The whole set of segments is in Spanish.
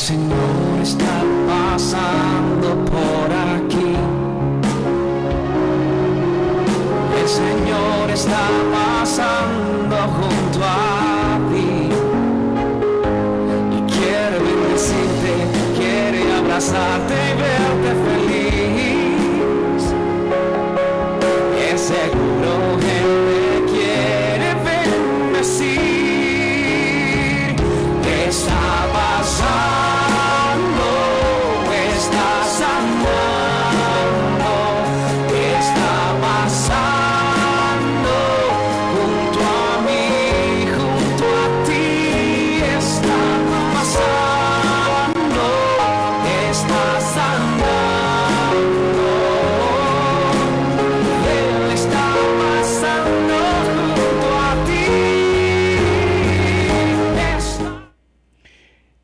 Señor está pasando por aquí. El Señor está pasando junto a ti y quiere bendecirte, quiere abrazarte y verte feliz. Es seguro Él te quiere bendecir. ¿Qué está pasando? Está sanando. ¿Qué está pasando? Junto a mí, junto a ti está pasando. Está sanando. Él está pasando junto a ti.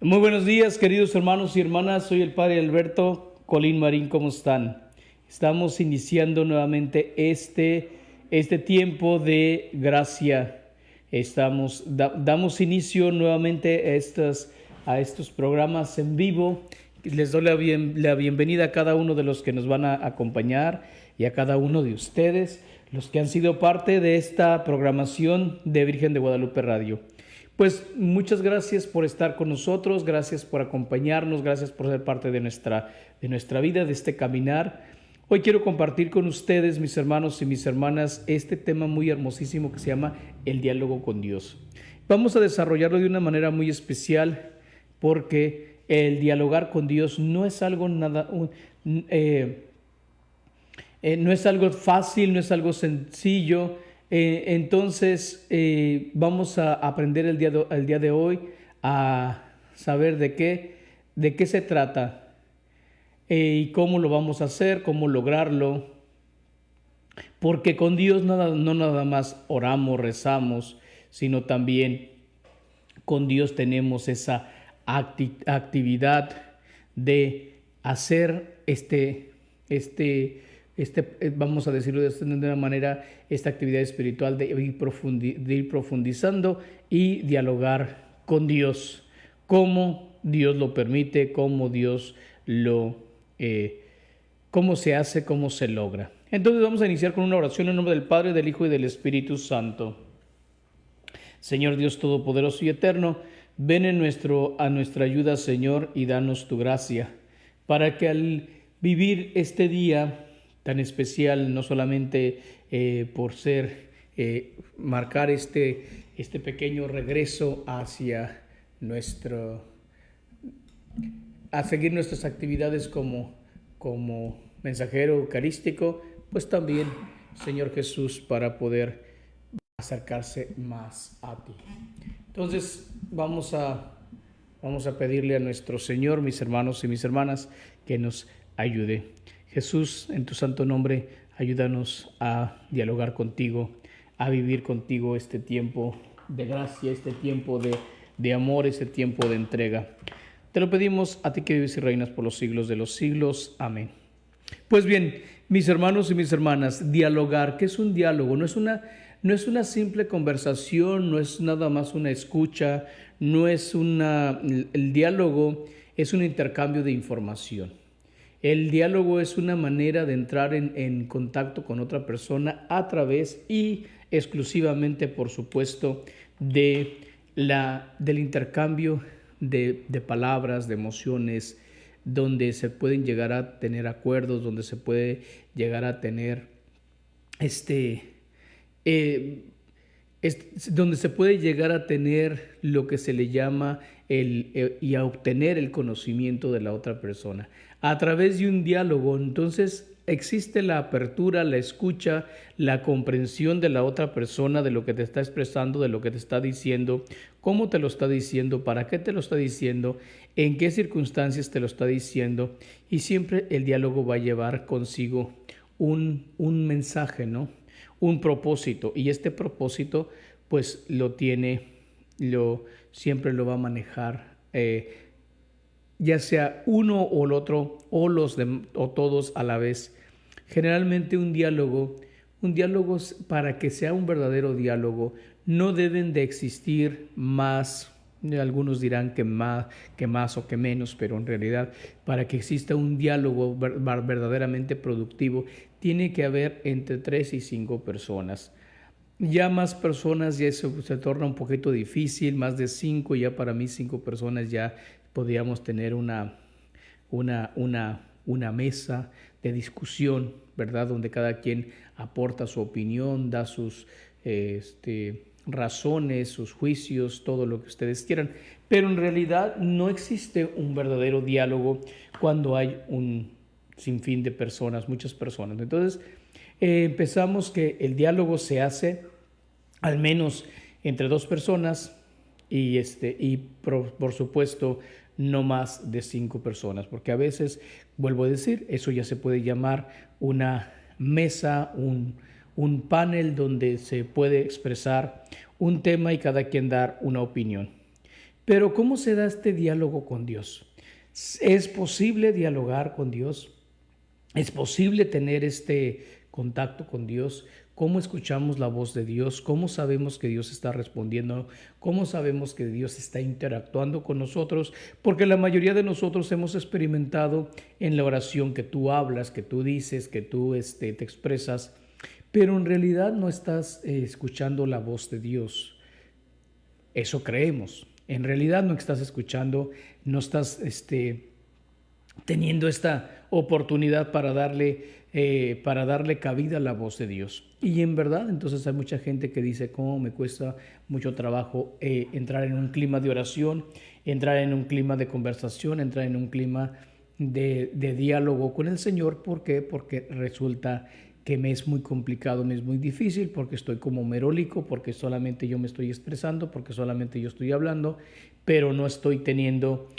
Muy buenos días, queridos hermanos y hermanas. Soy el Padre Alberto Colín Marín. ¿Cómo están? Estamos iniciando nuevamente este tiempo de gracia. Damos inicio nuevamente a estos programas en vivo. Les doy la bienvenida a cada uno de los que nos van a acompañar y a cada uno de ustedes, los que han sido parte de esta programación de Virgen de Guadalupe Radio. Pues muchas gracias por estar con nosotros, gracias por acompañarnos, gracias por ser parte de nuestra vida, de este caminar. Hoy quiero compartir con ustedes, mis hermanos y mis hermanas, este tema muy hermosísimo que se llama el diálogo con Dios. Vamos a desarrollarlo de una manera muy especial porque el dialogar con Dios no es algo no es algo fácil, no es algo sencillo. Entonces vamos a aprender el día de hoy a saber de qué se trata y cómo lo vamos a hacer, cómo lograrlo, porque con Dios no nada más oramos, rezamos, sino también con Dios tenemos esa actividad de hacer vamos a decirlo de una manera, esta actividad espiritual de ir profundizando y dialogar con Dios, como Dios lo permite, cómo se hace, cómo se logra. Entonces vamos a iniciar con una oración en nombre del Padre, del Hijo y del Espíritu Santo. Señor Dios Todopoderoso y Eterno, ven a nuestra ayuda, Señor, y danos tu gracia, para que al vivir este día tan especial, no solamente por marcar este pequeño regreso a seguir nuestras actividades como mensajero eucarístico, pues también, Señor Jesús, para poder acercarse más a ti. Entonces vamos a pedirle a nuestro Señor, mis hermanos y mis hermanas, que nos ayude. Jesús, en tu santo nombre, ayúdanos a dialogar contigo, a vivir contigo este tiempo de gracia, este tiempo de amor, este tiempo de entrega. Te lo pedimos a ti que vives y reinas por los siglos de los siglos. Amén. Pues bien, mis hermanos y mis hermanas, dialogar, ¿qué es un diálogo? No es una simple conversación, no es nada más una escucha, el diálogo es un intercambio de información. El diálogo es una manera de entrar en contacto con otra persona a través y exclusivamente, por supuesto, del intercambio de palabras, de emociones, donde se pueden llegar a tener acuerdos, donde se puede llegar a tener donde se puede llegar a tener lo que se le llama y a obtener el conocimiento de la otra persona. A través de un diálogo, entonces, existe la apertura, la escucha, la comprensión de la otra persona, de lo que te está expresando, de lo que te está diciendo, cómo te lo está diciendo, para qué te lo está diciendo, en qué circunstancias te lo está diciendo, y siempre el diálogo va a llevar consigo un mensaje, ¿no? Un propósito, y este propósito pues siempre lo va a manejar ya sea uno o el otro o todos a la vez. Generalmente un diálogo para que sea un verdadero diálogo no deben de existir más Algunos dirán que más o que menos, pero en realidad para que exista un diálogo verdaderamente productivo, tiene que haber entre 3 y 5 personas. Ya más personas ya se torna un poquito difícil, más de 5, ya para mí 5 personas ya podríamos tener una mesa de discusión, ¿verdad? Donde cada quien aporta su opinión, da sus razones, sus juicios, todo lo que ustedes quieran. Pero en realidad no existe un verdadero diálogo cuando hay un sinfín de personas, muchas personas. Entonces, empezamos que el diálogo se hace al menos entre 2 personas y por supuesto no más de 5 personas, porque a veces, vuelvo a decir, eso ya se puede llamar una mesa, un panel donde se puede expresar un tema y cada quien dar una opinión. Pero ¿cómo se da este diálogo con Dios? ¿Es posible dialogar con Dios? ¿Es posible tener este contacto con Dios? ¿Cómo escuchamos la voz de Dios? ¿Cómo sabemos que Dios está respondiendo? ¿Cómo sabemos que Dios está interactuando con nosotros? Porque la mayoría de nosotros hemos experimentado en la oración que tú hablas, que tú dices, que tú te expresas, pero en realidad no estás escuchando la voz de Dios. Eso creemos. En realidad no estás escuchando, no estás teniendo esta oportunidad para darle cabida a la voz de Dios. Y en verdad, entonces hay mucha gente que dice, ¿cómo me cuesta mucho trabajo entrar en un clima de oración, entrar en un clima de conversación, entrar en un clima de diálogo con el Señor? ¿Por qué? Porque resulta que me es muy complicado, me es muy difícil, porque estoy como merólico, porque solamente yo me estoy expresando, porque solamente yo estoy hablando, pero no estoy teniendo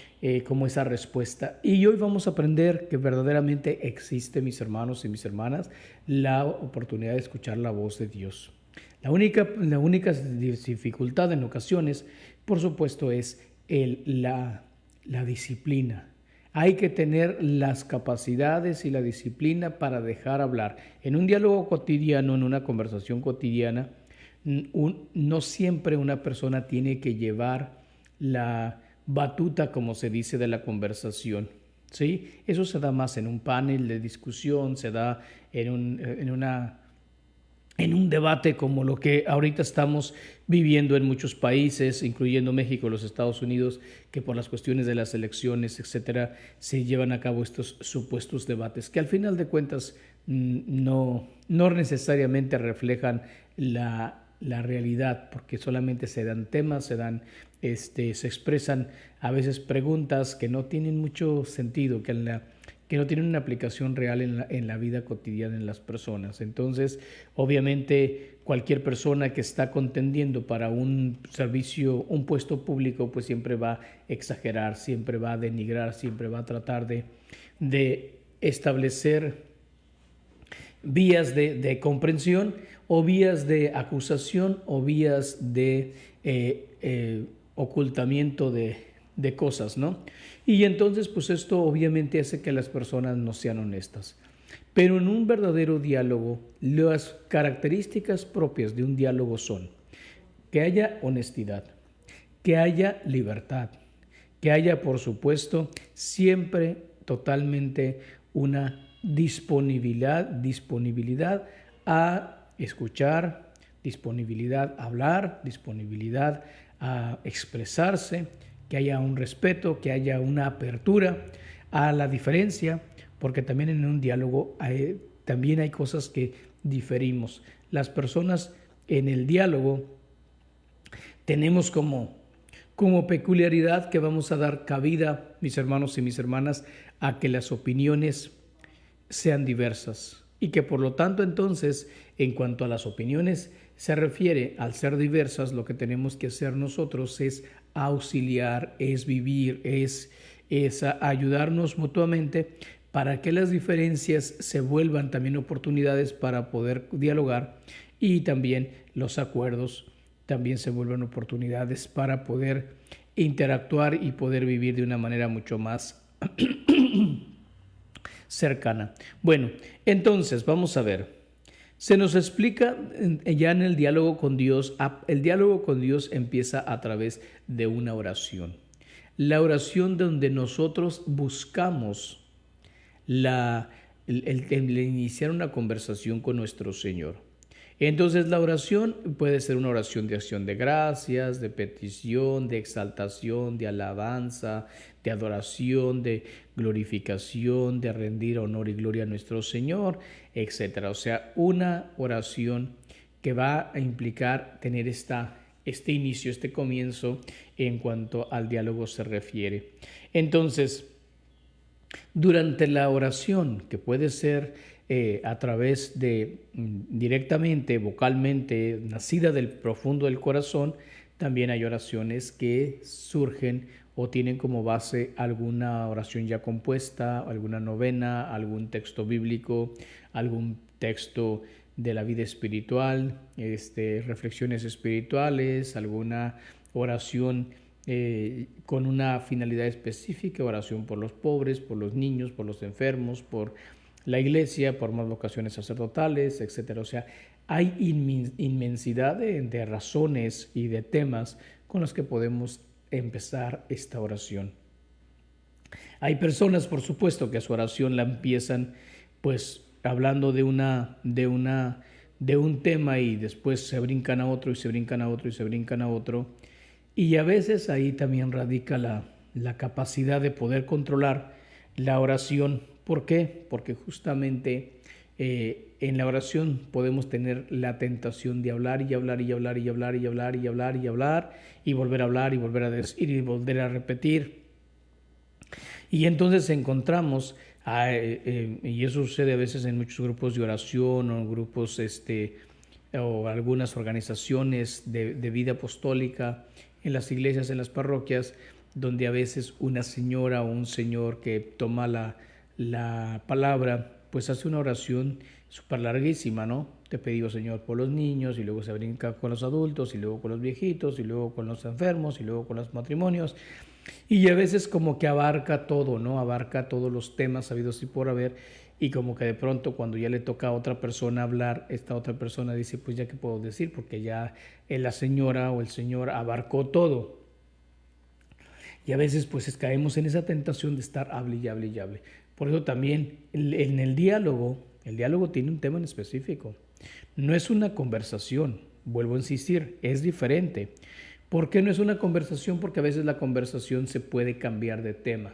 como esa respuesta. Y hoy vamos a aprender que verdaderamente existe, mis hermanos y mis hermanas, la oportunidad de escuchar la voz de Dios. La única dificultad en ocasiones, por supuesto, es la disciplina. Hay que tener las capacidades y la disciplina para dejar hablar. En un diálogo cotidiano, en una conversación cotidiana, no siempre una persona tiene que llevar la batuta, como se dice, de la conversación, ¿sí? Eso se da más en un panel de discusión, se da en un debate como lo que ahorita estamos viviendo en muchos países, incluyendo México, los Estados Unidos, que por las cuestiones de las elecciones, etcétera, se llevan a cabo estos supuestos debates, que al final de cuentas no necesariamente reflejan la realidad, porque solamente se dan temas, se expresan a veces preguntas que no tienen mucho sentido, que no tienen una aplicación real en la vida cotidiana en las personas. Entonces, obviamente, cualquier persona que está contendiendo para un servicio, un puesto público, pues siempre va a exagerar, siempre va a denigrar, siempre va a tratar de establecer vías de comprensión o vías de acusación o vías de ocultamiento de cosas, ¿no? Y entonces, pues esto obviamente hace que las personas no sean honestas. Pero en un verdadero diálogo, las características propias de un diálogo son que haya honestidad, que haya libertad, que haya, por supuesto, siempre totalmente una disponibilidad a escuchar, disponibilidad a hablar, disponibilidad a expresarse, que haya un respeto, que haya una apertura a la diferencia, porque también en un diálogo también hay cosas que diferimos. Las personas en el diálogo tenemos como peculiaridad que vamos a dar cabida, mis hermanos y mis hermanas, a que las opiniones sean diversas y que por lo tanto entonces, en cuanto a las opiniones se refiere, al ser diversas, lo que tenemos que hacer nosotros es auxiliar, es vivir, es ayudarnos mutuamente para que las diferencias se vuelvan también oportunidades para poder dialogar y también los acuerdos también se vuelven oportunidades para poder interactuar y poder vivir de una manera mucho más cercana. Bueno, entonces vamos a ver. Se nos explica ya en el diálogo con Dios. El diálogo con Dios empieza a través de una oración. La oración donde nosotros buscamos el iniciar una conversación con nuestro Señor. Entonces la oración puede ser una oración de acción de gracias, de petición, de exaltación, de alabanza, de adoración, de glorificación, de rendir honor y gloria a nuestro Señor, etcétera. O sea, una oración que va a implicar tener este inicio, este comienzo en cuanto al diálogo se refiere. Entonces, durante la oración, que puede ser a través de directamente, vocalmente, nacida del profundo del corazón, también hay oraciones que surgen o tienen como base alguna oración ya compuesta, alguna novena, algún texto bíblico, algún texto de la vida espiritual, reflexiones espirituales, alguna oración con una finalidad específica, oración por los pobres, por los niños, por los enfermos, por la iglesia, por más vocaciones sacerdotales, etcétera. O sea, hay inmensidad de razones y de temas con los que podemos empezar esta oración. Hay personas, por supuesto, que su oración la empiezan pues hablando de un tema y después se brincan a otro y se brincan a otro y se brincan a otro. Y a veces ahí también radica la capacidad de poder controlar la oración. ¿Por qué? Porque justamente en la oración podemos tener la tentación de hablar y hablar y hablar y hablar y hablar y hablar y hablar y volver a hablar y volver a decir y volver a repetir. Y entonces encontramos, y eso sucede a veces en muchos grupos de oración o grupos o algunas organizaciones de vida apostólica, en las iglesias, en las parroquias, donde a veces una señora o un señor que toma la palabra, pues hace una oración súper larguísima, ¿no? Te pedimos, Señor, por los niños, y luego se brinca con los adultos, y luego con los viejitos, y luego con los enfermos, y luego con los matrimonios. Y a veces como que abarca todo, ¿no? Abarca todos los temas habidos y por haber, y como que de pronto cuando ya le toca a otra persona hablar, esta otra persona dice, pues ya qué puedo decir, porque ya la señora o el señor abarcó todo. Y a veces pues caemos en esa tentación de estar hable y hable y hable. Por eso también en el diálogo tiene un tema en específico. No es una conversación, vuelvo a insistir, es diferente. ¿Por qué no es una conversación? Porque a veces la conversación se puede cambiar de tema.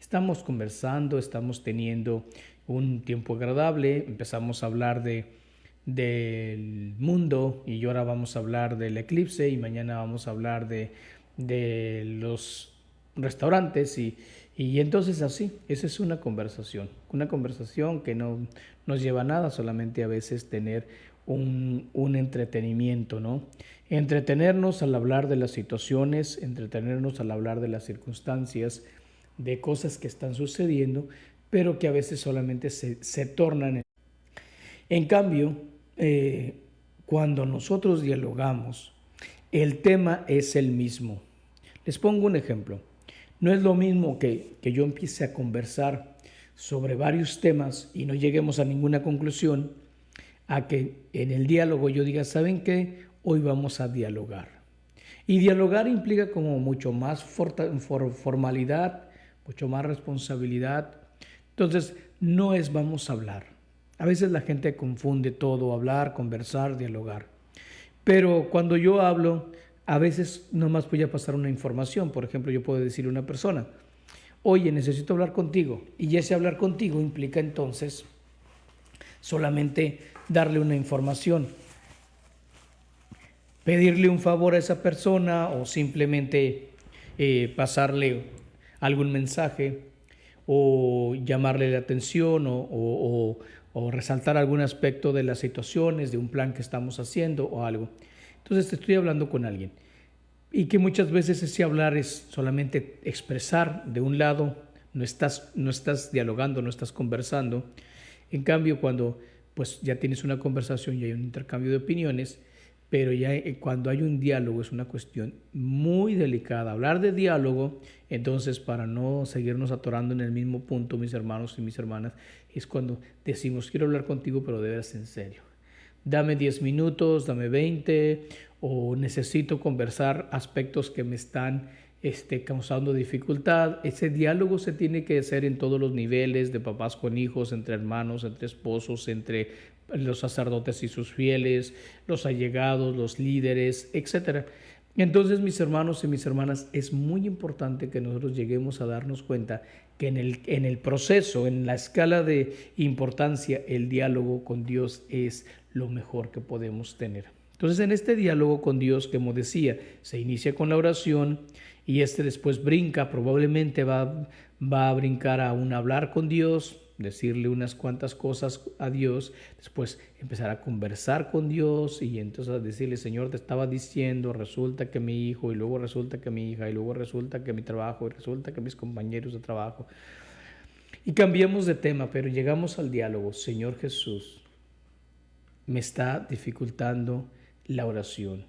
Estamos conversando, estamos teniendo un tiempo agradable, empezamos a hablar del mundo y ahora vamos a hablar del eclipse y mañana vamos a hablar de los restaurantes y entonces así, esa es una conversación que no nos lleva a nada, solamente a veces tener un entretenimiento, ¿no? Entretenernos al hablar de las situaciones, entretenernos al hablar de las circunstancias, de cosas que están sucediendo, pero que a veces solamente se tornan. En cambio, cuando nosotros dialogamos, el tema es el mismo. Les pongo un ejemplo. No es lo mismo que yo empiece a conversar sobre varios temas y no lleguemos a ninguna conclusión, a que en el diálogo yo diga, ¿saben qué? Hoy vamos a dialogar. Y dialogar implica como mucho más formalidad, mucho más responsabilidad. Entonces, no es vamos a hablar. A veces la gente confunde todo, hablar, conversar, dialogar. Pero cuando yo hablo, a veces nomás voy a pasar una información. Por ejemplo, yo puedo decirle a una persona, oye, necesito hablar contigo. Y ese hablar contigo implica entonces solamente darle una información, pedirle un favor a esa persona o simplemente pasarle algún mensaje o llamarle la atención o resaltar algún aspecto de las situaciones, de un plan que estamos haciendo o algo. Entonces te estoy hablando con alguien y que muchas veces ese hablar es solamente expresar de un lado, no estás dialogando, no estás conversando. En cambio, cuando pues ya tienes una conversación y hay un intercambio de opiniones, pero ya cuando hay un diálogo es una cuestión muy delicada. Hablar de diálogo, entonces para no seguirnos atorando en el mismo punto, mis hermanos y mis hermanas, es cuando decimos, quiero hablar contigo, pero de veras en serio. dame 10 minutos, dame 20, o necesito conversar aspectos que me están causando dificultad. Ese diálogo se tiene que hacer en todos los niveles, de papás con hijos, entre hermanos, entre esposos, entre los sacerdotes y sus fieles, los allegados, los líderes, etcétera. Entonces, mis hermanos y mis hermanas, es muy importante que nosotros lleguemos a darnos cuenta que en el proceso, en la escala de importancia, el diálogo con Dios es lo mejor que podemos tener. Entonces, en este diálogo con Dios, como decía, se inicia con la oración y después brinca, probablemente va a brincar a un hablar con Dios, decirle unas cuantas cosas a Dios, después empezar a conversar con Dios y entonces a decirle, Señor, te estaba diciendo, resulta que mi hijo, y luego resulta que mi hija, y luego resulta que mi trabajo, y resulta que mis compañeros de trabajo. Y cambiamos de tema, pero llegamos al diálogo. Señor Jesús, me está dificultando la oración.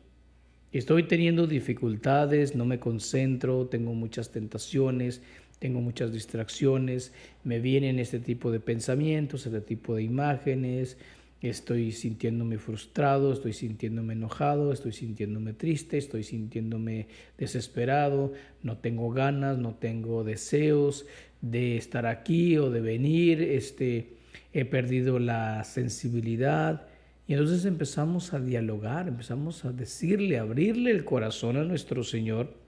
Estoy teniendo dificultades, no me concentro, tengo muchas tentaciones, tengo muchas distracciones, me vienen este tipo de pensamientos, este tipo de imágenes, estoy sintiéndome frustrado, estoy sintiéndome enojado, estoy sintiéndome triste, estoy sintiéndome desesperado, no tengo ganas, no tengo deseos de estar aquí o de venir, he perdido la sensibilidad. Y entonces empezamos a dialogar, empezamos a decirle, a abrirle el corazón a nuestro Señor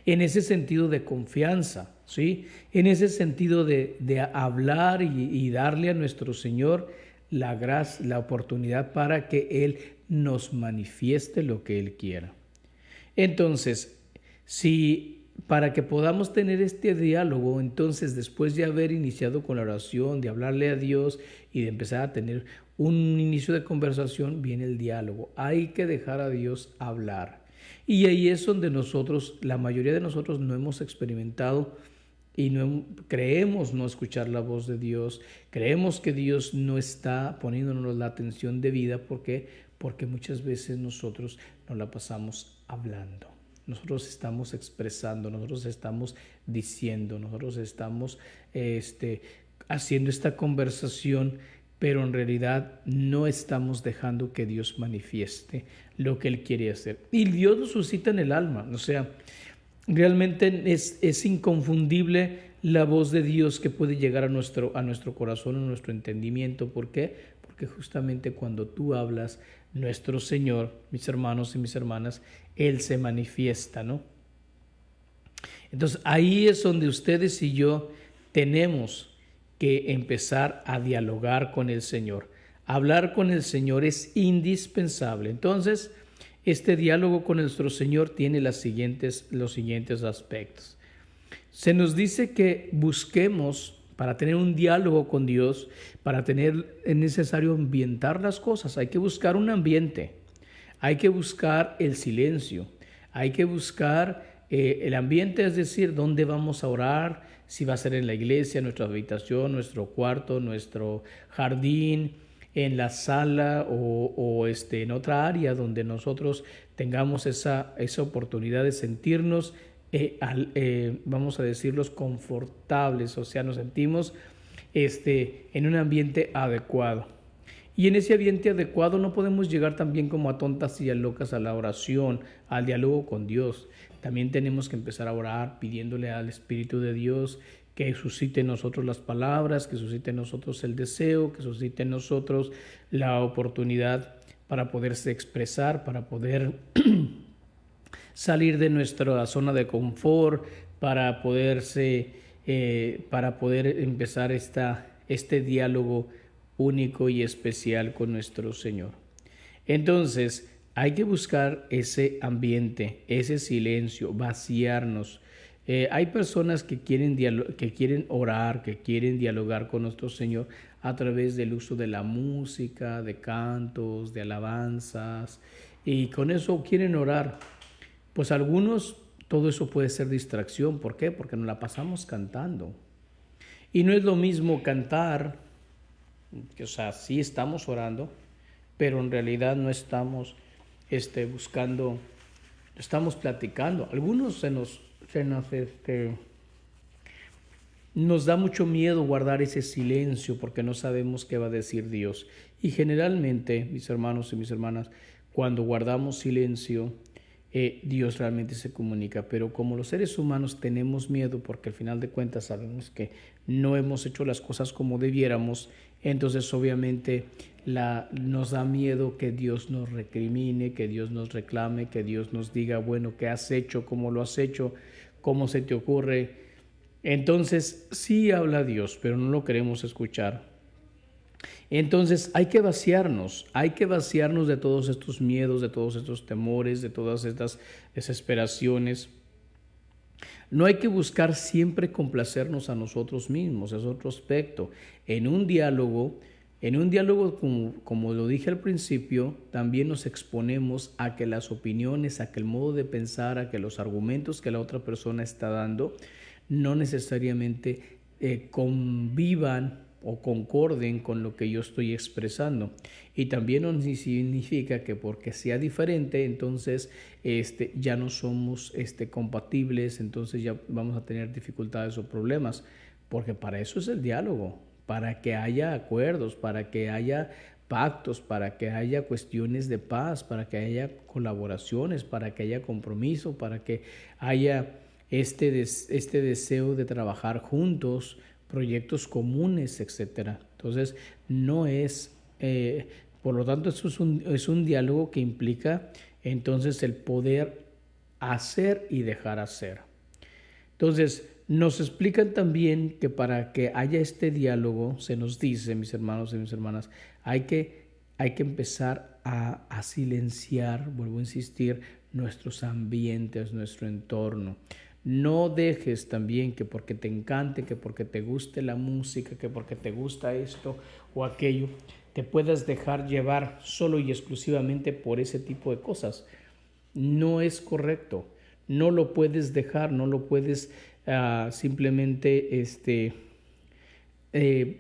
en ese sentido de confianza, ¿sí? En ese sentido de hablar y darle a nuestro Señor la gracia, la oportunidad para que Él nos manifieste lo que Él quiera. Entonces, para que podamos tener este diálogo, entonces después de haber iniciado con la oración, de hablarle a Dios y de empezar a tener un inicio de conversación, viene el diálogo. Hay que dejar a Dios hablar. Y ahí es donde la mayoría de nosotros no hemos experimentado y creemos no escuchar la voz de Dios, creemos que Dios no está poniéndonos la atención debida. ¿Por qué? Porque muchas veces nosotros nos la pasamos hablando. Nosotros estamos expresando, nosotros estamos diciendo, nosotros estamos haciendo esta conversación, pero en realidad no estamos dejando que Dios manifieste lo que Él quiere hacer. Y Dios lo suscita en el alma, o sea, realmente es inconfundible la voz de Dios que puede llegar a nuestro corazón, a nuestro entendimiento. ¿Por qué? Porque justamente cuando tú hablas, nuestro Señor, mis hermanos y mis hermanas, Él se manifiesta, ¿no? Entonces ahí es donde ustedes y yo tenemos que empezar a dialogar con el Señor. Hablar con el Señor es indispensable. Entonces, este diálogo con nuestro Señor tiene los siguientes aspectos. Se nos dice que busquemos, para tener un diálogo con Dios, es necesario ambientar las cosas. Hay que buscar un ambiente, hay que buscar el silencio, hay que buscar el ambiente, es decir, dónde vamos a orar, si va a ser en la iglesia, nuestra habitación, nuestro cuarto, nuestro jardín, en la sala o en otra área donde nosotros tengamos esa oportunidad de sentirnos, vamos a decirlos, confortables, o sea, nos sentimos en un ambiente adecuado. Y en ese ambiente adecuado no podemos llegar también como a tontas y a locas a la oración, al diálogo con Dios. También tenemos que empezar a orar pidiéndole al Espíritu de Dios que suscite en nosotros las palabras, que suscite en nosotros el deseo, que suscite en nosotros la oportunidad para poderse expresar, para poder salir de nuestra zona de confort, para poder empezar este diálogo único y especial con nuestro Señor. Entonces, hay que buscar ese ambiente, ese silencio, vaciarnos. Hay personas que quieren orar, que quieren dialogar con nuestro Señor a través del uso de la música, de cantos, de alabanzas, y con eso quieren orar. Pues algunos, todo eso puede ser distracción. ¿Por qué? Porque nos la pasamos cantando. Y no es lo mismo cantar, o sea, sí estamos orando, pero en realidad no estamos buscando, estamos platicando. Algunos se nos Nos da mucho miedo guardar ese silencio porque no sabemos qué va a decir Dios. Y generalmente, mis hermanos y mis hermanas, cuando guardamos silencio, Dios realmente se comunica. Pero como los seres humanos tenemos miedo porque al final de cuentas sabemos que no hemos hecho las cosas como debiéramos, entonces obviamente nos da miedo que Dios nos recrimine, que Dios nos reclame, que Dios nos diga, bueno, ¿qué has hecho? ¿Cómo lo has hecho? ¿Cómo se te ocurre? Entonces sí habla Dios, pero no lo queremos escuchar. Entonces hay que vaciarnos de todos estos miedos, de todos estos temores, de todas estas desesperaciones. No hay que buscar siempre complacernos a nosotros mismos, es otro aspecto. En un diálogo, como lo dije al principio, también nos exponemos a que las opiniones, a que el modo de pensar, a que los argumentos que la otra persona está dando no necesariamente convivan o concorden con lo que yo estoy expresando. Y también no significa que porque sea diferente, entonces ya no somos compatibles, entonces ya vamos a tener dificultades o problemas, porque para eso es el diálogo, para que haya acuerdos, para que haya pactos, para que haya cuestiones de paz, para que haya colaboraciones, para que haya compromiso, para que haya este deseo de trabajar juntos, proyectos comunes, etcétera. Entonces, no es, por lo tanto, eso es un diálogo que implica entonces el poder hacer y dejar hacer. Entonces, nos explican también que para que haya este diálogo, se nos dice, mis hermanos y mis hermanas, hay que empezar a silenciar, vuelvo a insistir, nuestros ambientes, nuestro entorno. No dejes también que porque te encante, que porque te guste la música, que porque te gusta esto o aquello, te puedas dejar llevar solo y exclusivamente por ese tipo de cosas. No es correcto. No lo puedes dejar, no lo puedes simplemente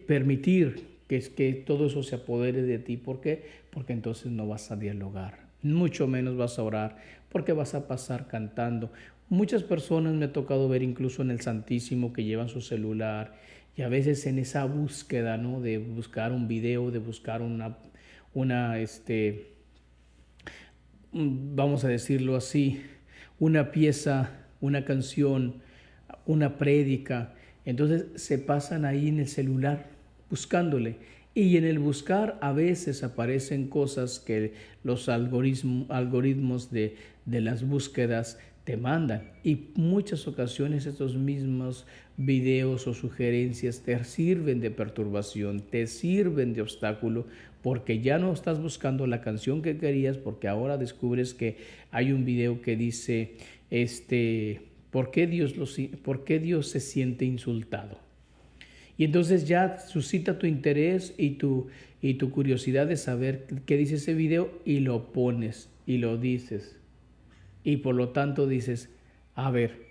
permitir que todo eso se apodere de ti. ¿Por qué? Porque entonces no vas a dialogar, mucho menos vas a orar, porque vas a pasar cantando. Muchas personas me ha tocado ver incluso en el Santísimo que llevan su celular y a veces en esa búsqueda, ¿no? De buscar un video, de buscar una vamos a decirlo así, una pieza, una canción, una prédica. Entonces se pasan ahí en el celular buscándole. Y en el buscar a veces aparecen cosas que los algoritmos de las búsquedas te mandan. Y muchas ocasiones estos mismos videos o sugerencias te sirven de perturbación, te sirven de obstáculo, porque ya no estás buscando la canción que querías, porque ahora descubres que hay un video que dice, ¿por qué por qué Dios se siente insultado? Y entonces ya suscita tu interés y tu curiosidad de saber qué dice ese video y lo pones y lo dices. Y por lo tanto dices, a ver,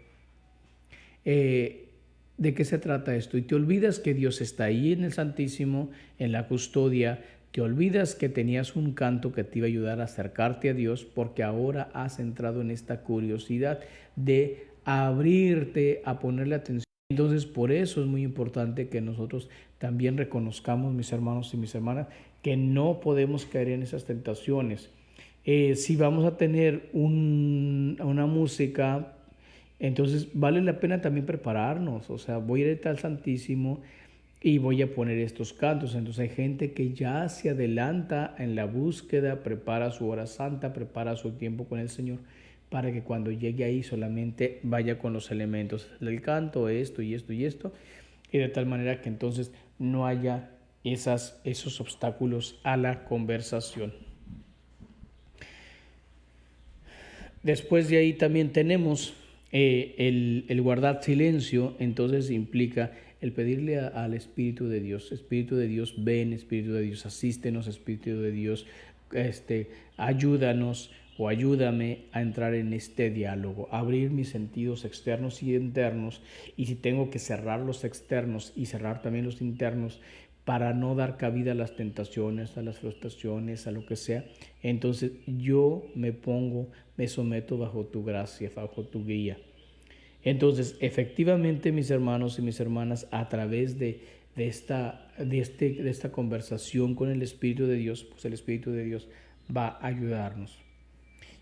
¿de qué se trata esto? Y te olvidas que Dios está ahí en el Santísimo, en la custodia. Te olvidas que tenías un canto que te iba a ayudar a acercarte a Dios, porque ahora has entrado en esta curiosidad de abrirte a ponerle atención. Entonces, por eso es muy importante que nosotros también reconozcamos, mis hermanos y mis hermanas, que no podemos caer en esas tentaciones. Si vamos a tener una música, entonces vale la pena también prepararnos. O sea, voy a ir al Santísimo y voy a poner estos cantos. Entonces hay gente que ya se adelanta en la búsqueda, prepara su hora santa, prepara su tiempo con el Señor, para que cuando llegue ahí solamente vaya con los elementos del canto, esto y esto y esto, y de tal manera que entonces no haya esos obstáculos a la conversación. Después de ahí también tenemos el guardar silencio, entonces implica el pedirle al Espíritu de Dios, ven, Espíritu de Dios, asístenos, Espíritu de Dios, ayúdanos o ayúdame a entrar en este diálogo, abrir mis sentidos externos y internos, y si tengo que cerrar los externos y cerrar también los internos, para no dar cabida a las tentaciones, a las frustraciones, a lo que sea, entonces yo me someto bajo tu gracia, bajo tu guía. Entonces, efectivamente, mis hermanos y mis hermanas, a través de esta conversación con el Espíritu de Dios, pues el Espíritu de Dios va a ayudarnos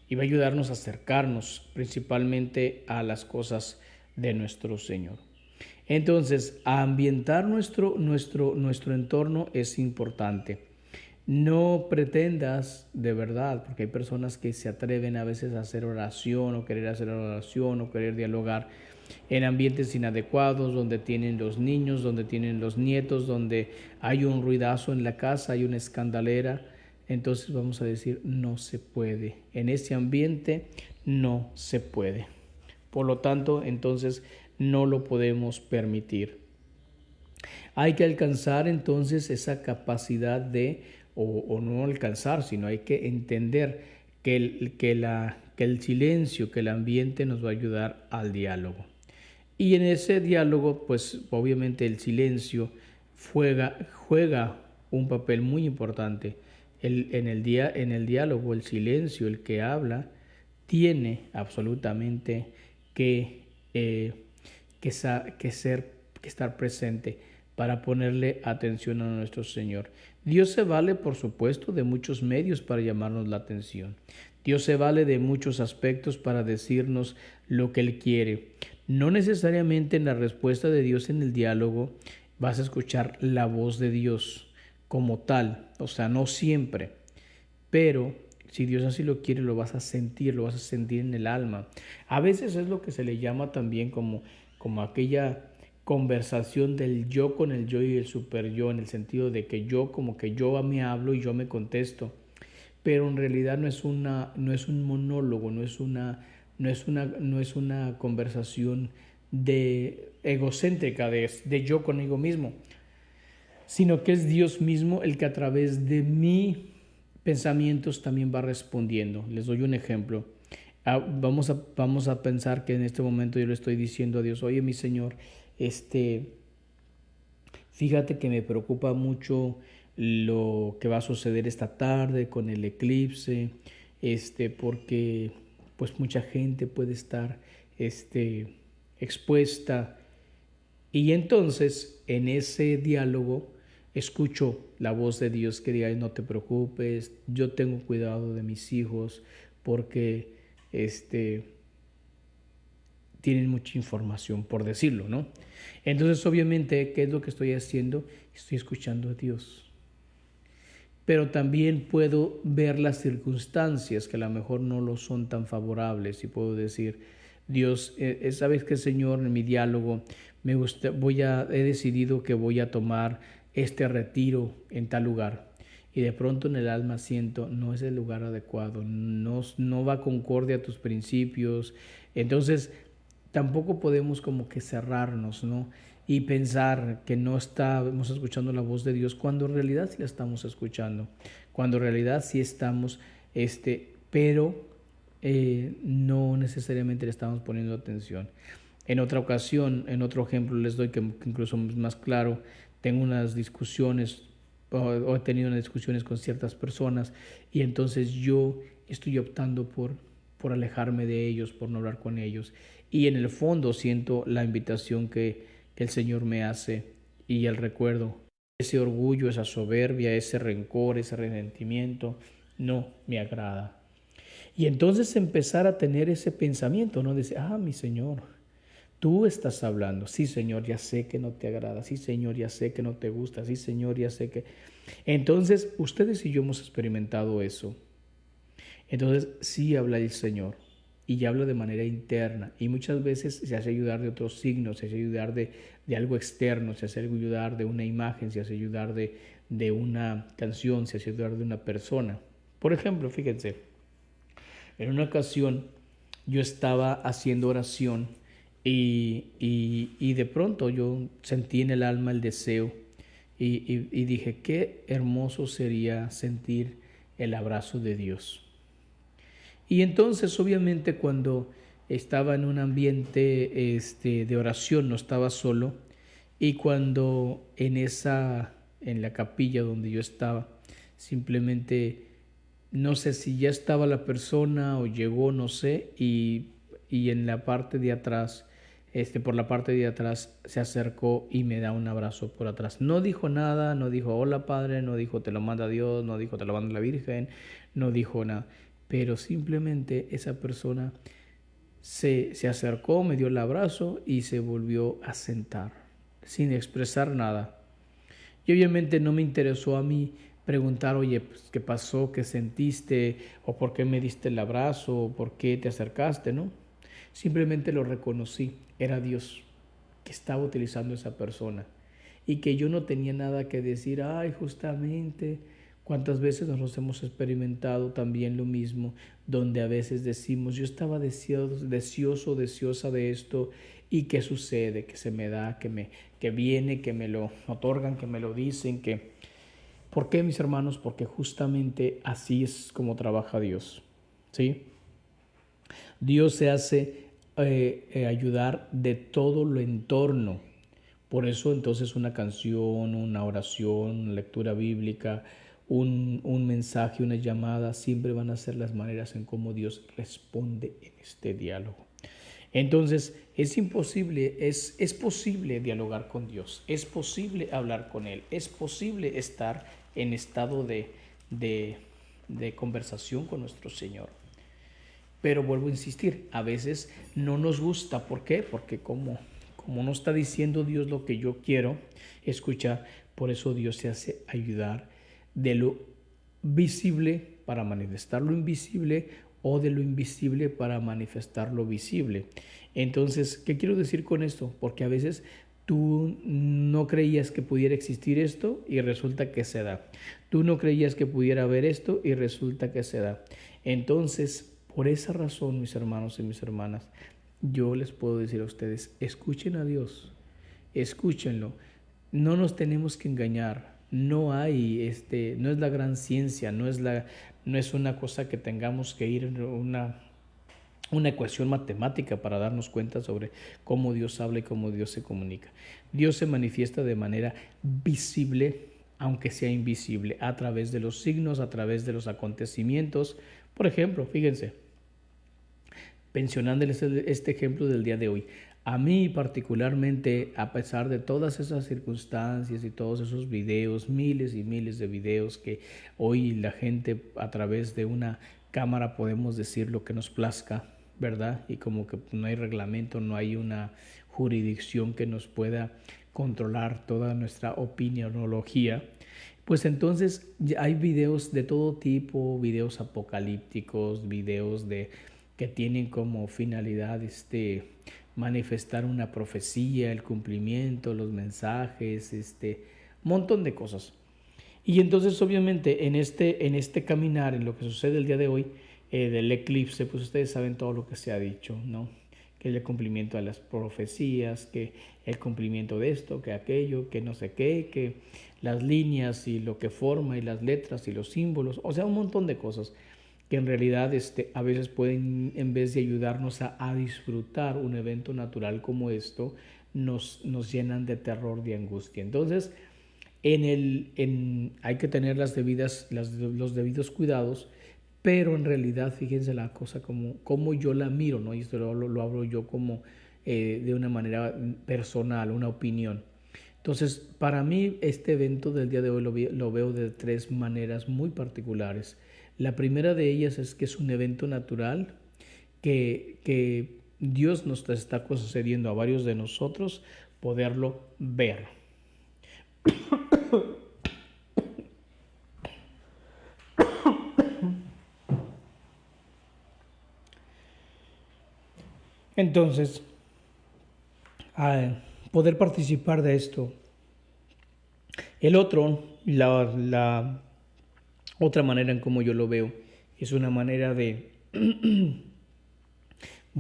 y va a ayudarnos a acercarnos principalmente a las cosas de nuestro Señor. Entonces, ambientar nuestro entorno es importante. No pretendas de verdad, porque hay personas que se atreven a veces a hacer oración o querer hacer oración o querer dialogar en ambientes inadecuados, donde tienen los niños, donde tienen los nietos, donde hay un ruidazo en la casa, hay una escandalera. Entonces vamos a decir, no se puede. En ese ambiente no se puede. Por lo tanto, entonces no lo podemos permitir. Hay que alcanzar entonces esa capacidad o no alcanzar, sino hay que entender que el silencio, que el ambiente nos va a ayudar al diálogo. Y en ese diálogo, pues obviamente el silencio juega un papel muy importante. En el diálogo, el silencio, el que habla, tiene absolutamente que, eh, que estar presente para ponerle atención a nuestro Señor. Dios se vale, por supuesto, de muchos medios para llamarnos la atención. Dios se vale de muchos aspectos para decirnos lo que Él quiere. No necesariamente en la respuesta de Dios en el diálogo vas a escuchar la voz de Dios como tal, o sea, no siempre, pero si Dios así lo quiere, lo vas a sentir en el alma. A veces es lo que se le llama también como aquella conversación del yo con el yo y el super yo, en el sentido de que yo como que yo me hablo y yo me contesto, pero en realidad no es un monólogo, no es una conversación de egocéntrica de yo conmigo mismo, sino que es Dios mismo el que a través de mis pensamientos también va respondiendo. Les doy un ejemplo. Vamos a pensar que en este momento yo le estoy diciendo a Dios, oye mi Señor, fíjate que me preocupa mucho lo que va a suceder esta tarde con el eclipse, porque pues mucha gente puede estar expuesta. Y entonces en ese diálogo escucho la voz de Dios que diga, no te preocupes, yo tengo cuidado de mis hijos porque tienen mucha información, por decirlo, ¿no? Entonces, obviamente, ¿qué es lo que estoy haciendo? Estoy escuchando a Dios. Pero también puedo ver las circunstancias que a lo mejor no lo son tan favorables y puedo decir, Dios, ¿sabes qué, Señor? En mi diálogo he decidido que voy a tomar este retiro en tal lugar. Y de pronto en el alma siento, no es el lugar adecuado, no va concorde a tus principios. Entonces, tampoco podemos como que cerrarnos, ¿no? Y pensar que no estamos escuchando la voz de Dios cuando en realidad sí la estamos escuchando, cuando en realidad sí estamos, pero no necesariamente le estamos poniendo atención. En otra ocasión, en otro ejemplo les doy que incluso es más claro, tengo unas discusiones o he tenido unas discusiones con ciertas personas y entonces yo estoy optando por alejarme de ellos, por no hablar con ellos. Y en el fondo siento la invitación que el Señor me hace y el recuerdo. Ese orgullo, esa soberbia, ese rencor, ese resentimiento, no me agrada. Y entonces empezar a tener ese pensamiento, ¿no? Dice, mi Señor, tú estás hablando. Sí, Señor, ya sé que no te agrada. Sí, Señor, ya sé que no te gusta. Sí, Señor, ya sé que... Entonces, ustedes y yo hemos experimentado eso. Entonces, sí habla el Señor y habla de manera interna y muchas veces se hace ayudar de otros signos, se hace ayudar de algo externo, se hace ayudar de una imagen, se hace ayudar de una canción, se hace ayudar de una persona. Por ejemplo, fíjense, en una ocasión yo estaba haciendo oración y de pronto yo sentí en el alma el deseo y dije, qué hermoso sería sentir el abrazo de Dios. Y entonces, obviamente, cuando estaba en un ambiente de oración, no estaba solo, y cuando en la capilla donde yo estaba, simplemente no sé si ya estaba la persona o llegó, no sé, y en la parte de atrás por la parte de atrás, se acercó y me da un abrazo por atrás. No dijo nada, no dijo hola padre, no dijo te lo manda Dios, no dijo te lo manda la Virgen, no dijo nada. Pero simplemente esa persona se acercó, me dio el abrazo y se volvió a sentar, sin expresar nada. Y obviamente no me interesó a mí preguntar, oye, pues, ¿qué pasó? ¿Qué sentiste? ¿O por qué me diste el abrazo? ¿O por qué te acercaste? ¿No? Simplemente lo reconocí. Era Dios que estaba utilizando esa persona. Y que yo no tenía nada que decir, ay, justamente. ¿Cuántas veces nos hemos experimentado también lo mismo? Donde a veces decimos, yo estaba deseosa de esto. ¿Y qué sucede? Que se me da, que viene, que me lo otorgan, que me lo dicen, que... ¿Por qué, mis hermanos? Porque justamente así es como trabaja Dios, ¿sí? Dios se hace ayudar de todo lo entorno. Por eso entonces una canción, una oración, una lectura bíblica, un mensaje, una llamada, siempre van a ser las maneras en cómo Dios responde en este diálogo. Entonces es posible dialogar con Dios, es posible hablar con Él, es posible estar en estado de conversación con nuestro Señor. Pero vuelvo a insistir, a veces no nos gusta. ¿Por qué? Porque como no está diciendo Dios lo que yo quiero escuchar, por eso Dios se hace ayudar de lo visible para manifestar lo invisible o de lo invisible para manifestar lo visible. Entonces, ¿qué quiero decir con esto? Porque a veces tú no creías que pudiera existir esto y resulta que se da. Tú no creías que pudiera haber esto y resulta que se da. Entonces, por esa razón, mis hermanos y mis hermanas, yo les puedo decir a ustedes, escuchen a Dios, escúchenlo. No nos tenemos que engañar. No hay, no es la gran ciencia, no es una cosa que tengamos que ir una ecuación matemática para darnos cuenta sobre cómo Dios habla y cómo Dios se comunica. Dios se manifiesta de manera visible, aunque sea invisible, a través de los signos, a través de los acontecimientos. Por ejemplo, fíjense, mencionándoles este ejemplo del día de hoy. A mí particularmente, a pesar de todas esas circunstancias y todos esos videos, miles y miles de videos que hoy la gente a través de una cámara podemos decir lo que nos plazca, ¿verdad? Y como que no hay reglamento, no hay una jurisdicción que nos pueda controlar toda nuestra opinionología, pues entonces hay videos de todo tipo, videos apocalípticos, videos que tienen como finalidad manifestar una profecía, el cumplimiento, los mensajes, montón de cosas. Y entonces obviamente en este caminar, en lo que sucede el día de hoy, del eclipse, pues ustedes saben todo lo que se ha dicho, ¿no? Que el cumplimiento de las profecías, que el cumplimiento de esto, que aquello, que no sé qué, que las líneas y lo que forma y las letras y los símbolos, o sea, un montón de cosas que en realidad a veces pueden, en vez de ayudarnos a disfrutar un evento natural como esto, nos llenan de terror, de angustia. Entonces, hay que tener los debidos cuidados, pero en realidad, fíjense la cosa como yo la miro, ¿no? Y esto lo hablo yo como de una manera personal, una opinión. Entonces, para mí, este evento del día de hoy lo veo de tres maneras muy particulares. La primera de ellas es que es un evento natural que Dios nos está concediendo a varios de nosotros poderlo ver. Entonces, poder participar de esto. El otro, la otra manera en cómo yo lo veo, es una manera de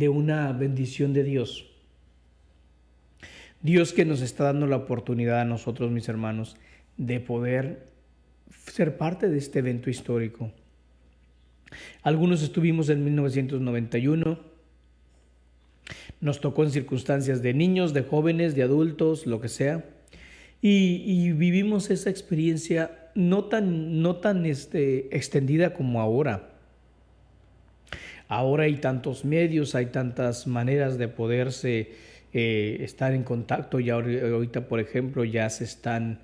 una bendición de Dios. Dios que nos está dando la oportunidad a nosotros, mis hermanos, de poder ser parte de este evento histórico. Algunos estuvimos en 1991, nos tocó en circunstancias de niños, de jóvenes, de adultos, lo que sea, y vivimos esa experiencia no tan extendida como ahora. Ahora hay tantos medios, hay tantas maneras de poderse estar en contacto. Ya ahorita, por ejemplo, ya se están,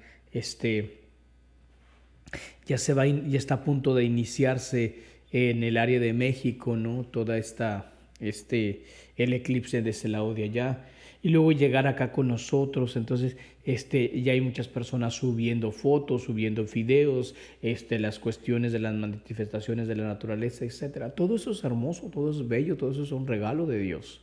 ya está a punto de iniciarse en el área de México, ¿no? Toda el eclipse de ese lado de allá. Y luego llegar acá con nosotros. Entonces, ya hay muchas personas subiendo fotos, subiendo videos, las cuestiones de las manifestaciones de la naturaleza, etcétera. Todo eso es hermoso, todo eso es bello, todo eso es un regalo de Dios.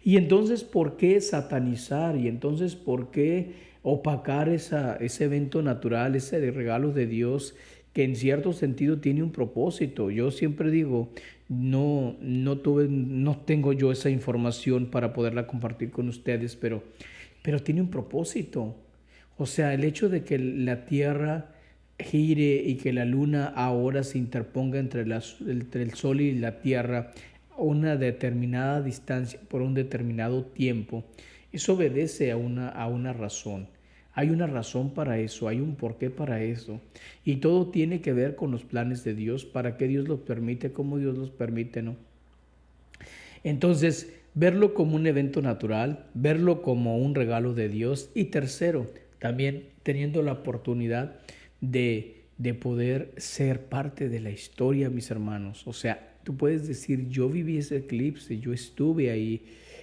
Y entonces, ¿por qué satanizar? Y entonces, ¿por qué opacar ese evento natural, ese regalo de Dios que en cierto sentido tiene un propósito? Yo siempre digo, no tengo yo esa información para poderla compartir con ustedes, pero tiene un propósito. O sea, el hecho de que la Tierra gire y que la Luna ahora se interponga entre el Sol y la Tierra a una determinada distancia por un determinado tiempo, eso obedece a una razón. Hay una razón para eso, hay un porqué para eso. Y todo tiene que ver con los planes de Dios, para qué Dios los permite, cómo Dios los permite, ¿no? Entonces, verlo como un evento natural, verlo como un regalo de Dios. Y tercero, también teniendo la oportunidad de poder ser parte de la historia, mis hermanos. O sea, tú puedes decir, yo viví ese eclipse, yo estuve ahí.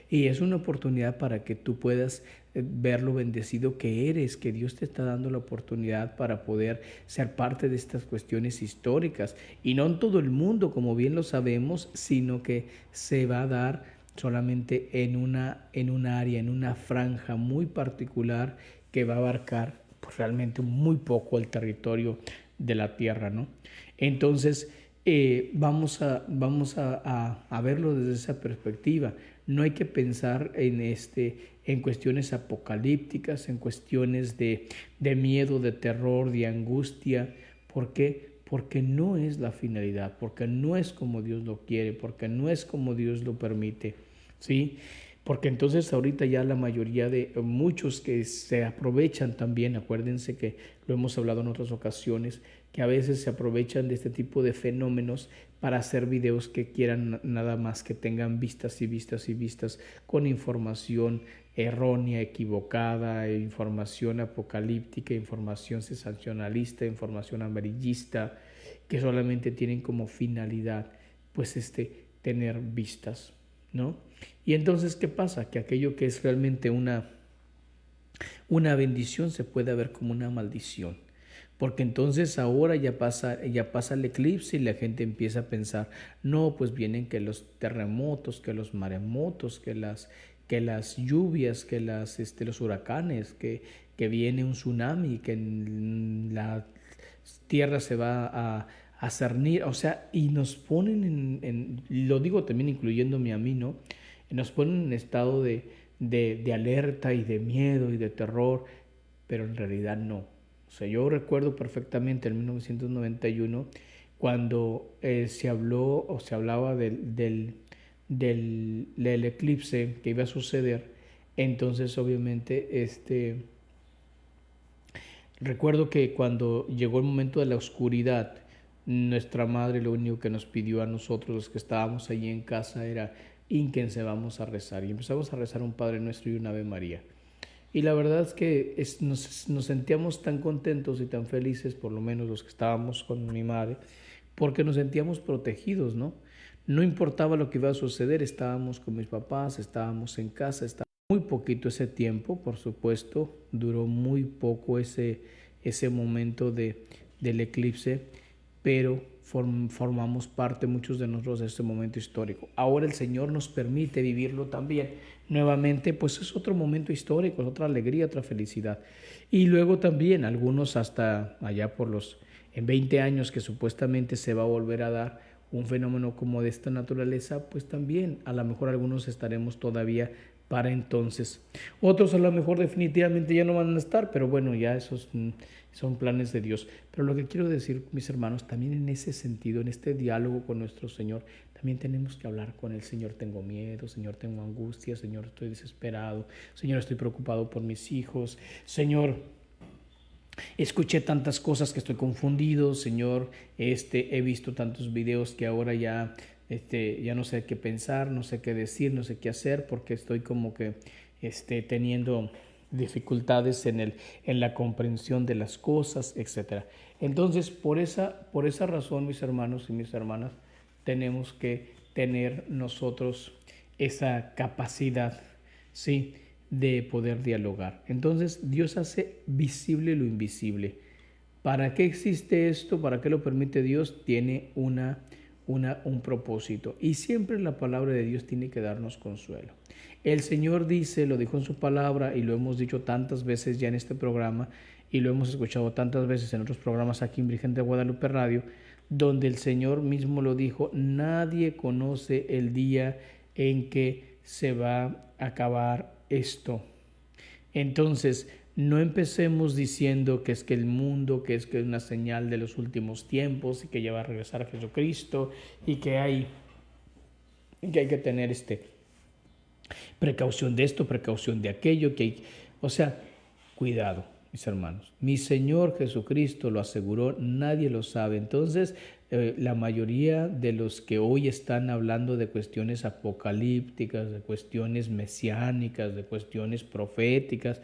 Y es una oportunidad para que tú puedas ver lo bendecido que eres, que Dios te está dando la oportunidad para poder ser parte de estas cuestiones históricas. Y no en todo el mundo, como bien lo sabemos, sino que se va a dar solamente en un área, en una franja muy particular que va a abarcar pues, realmente muy poco el territorio de la tierra, ¿no? Entonces, vamos a verlo desde esa perspectiva. No hay que pensar en cuestiones apocalípticas, en cuestiones de miedo, de terror, de angustia. ¿Por qué? Porque no es la finalidad, porque no es como Dios lo quiere, porque no es como Dios lo permite, ¿sí? Porque entonces ahorita ya la mayoría de muchos que se aprovechan también, acuérdense que lo hemos hablado en otras ocasiones, que a veces se aprovechan de este tipo de fenómenos para hacer videos que quieran nada más que tengan vistas y vistas y vistas con información errónea, equivocada, información apocalíptica, información sensacionalista, información amarillista, que solamente tienen como finalidad pues tener vistas, ¿no? Y entonces, ¿qué pasa? Que aquello que es realmente una bendición se puede ver como una maldición. Porque entonces ahora ya pasa el eclipse y la gente empieza a pensar, no, pues vienen que los terremotos, que los maremotos, que las lluvias, que los huracanes, que viene un tsunami, que la tierra se va a cernir, o sea, y nos ponen lo digo también incluyéndome a mí, ¿no? Nos ponen en estado de alerta y de miedo y de terror, pero en realidad no. O sea, yo recuerdo perfectamente en 1991 cuando se habló o se hablaba del eclipse que iba a suceder. Entonces, obviamente, recuerdo que cuando llegó el momento de la oscuridad, nuestra madre lo único que nos pidió a nosotros, los que estábamos allí en casa, era ínquense, vamos a rezar. Y empezamos a rezar un Padre Nuestro y un Ave María. Y la verdad es que nos sentíamos tan contentos y tan felices, por lo menos los que estábamos con mi madre, porque nos sentíamos protegidos, ¿no? No importaba lo que iba a suceder, estábamos con mis papás, estábamos en casa, estábamos muy poquito ese tiempo, por supuesto, duró muy poco ese momento del eclipse, pero formamos parte muchos de nosotros de este momento histórico. Ahora el Señor nos permite vivirlo también. Nuevamente, pues es otro momento histórico, es otra alegría, otra felicidad. Y luego también algunos hasta allá en 20 años que supuestamente se va a volver a dar un fenómeno como de esta naturaleza, pues también a lo mejor algunos estaremos todavía para entonces. Otros a lo mejor definitivamente ya no van a estar, pero bueno, ya esos son planes de Dios. Pero lo que quiero decir, mis hermanos, también en ese sentido, en este diálogo con nuestro Señor, también tenemos que hablar con el Señor. Tengo miedo, Señor, tengo angustia, Señor, estoy desesperado, Señor, estoy preocupado por mis hijos, Señor, escuché tantas cosas que estoy confundido, Señor, he visto tantos videos que ahora ya no sé qué pensar, no sé qué decir, no sé qué hacer, porque estoy como que teniendo dificultades en la comprensión de las cosas, etc. Entonces, por esa razón, mis hermanos y mis hermanas, tenemos que tener nosotros esa capacidad, ¿sí?, de poder dialogar. Entonces, Dios hace visible lo invisible. ¿Para qué existe esto? ¿Para qué lo permite Dios? Tiene un propósito. Y siempre la palabra de Dios tiene que darnos consuelo. El Señor dice, lo dijo en su palabra y lo hemos dicho tantas veces ya en este programa y lo hemos escuchado tantas veces en otros programas aquí en Virgen de Guadalupe Radio, donde el Señor mismo lo dijo: nadie conoce el día en que se va a acabar esto. Entonces, no empecemos diciendo que es que el mundo, que es una señal de los últimos tiempos y que ya va a regresar a Jesucristo y que hay que tener precaución de esto, precaución de aquello, o sea, cuidado, mis hermanos. Mi Señor Jesucristo lo aseguró, nadie lo sabe. Entonces, la mayoría de los que hoy están hablando de cuestiones apocalípticas, de cuestiones mesiánicas, de cuestiones proféticas,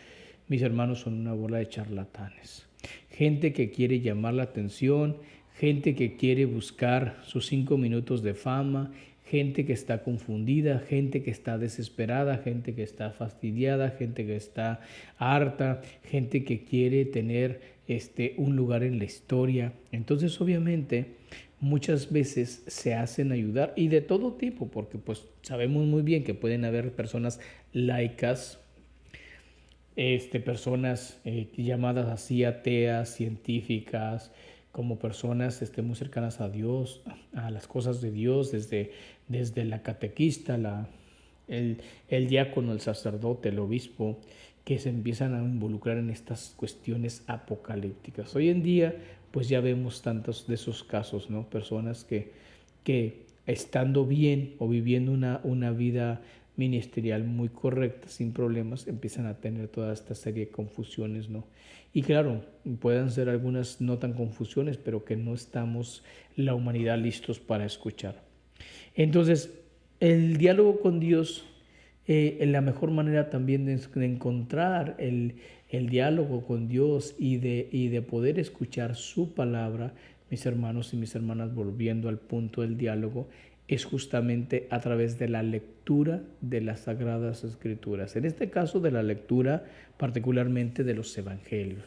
mis hermanos, son una bola de charlatanes. Gente que quiere llamar la atención, gente que quiere buscar sus 5 minutos de fama, gente que está confundida, gente que está desesperada, gente que está fastidiada, gente que está harta, gente que quiere tener un lugar en la historia. Entonces, obviamente, muchas veces se hacen ayudar, y de todo tipo, porque pues sabemos muy bien que pueden haber personas laicas, personas llamadas así ateas, científicas, como personas muy cercanas a Dios, a las cosas de Dios, desde la catequista, el diácono, el sacerdote, el obispo, que se empiezan a involucrar en estas cuestiones apocalípticas. Hoy en día, pues ya vemos tantos de esos casos, ¿no? Personas que estando bien o viviendo una vida ministerial muy correcta, sin problemas, empiezan a tener toda esta serie de confusiones, ¿no? Y claro, pueden ser algunas no tan confusiones, pero que no estamos la humanidad listos para escuchar. Entonces, el diálogo con Dios, la mejor manera también de encontrar el diálogo con Dios y de poder escuchar su palabra, mis hermanos y mis hermanas, volviendo al punto del diálogo, es justamente a través de la lectura de las Sagradas Escrituras. En este caso, de la lectura particularmente de los Evangelios.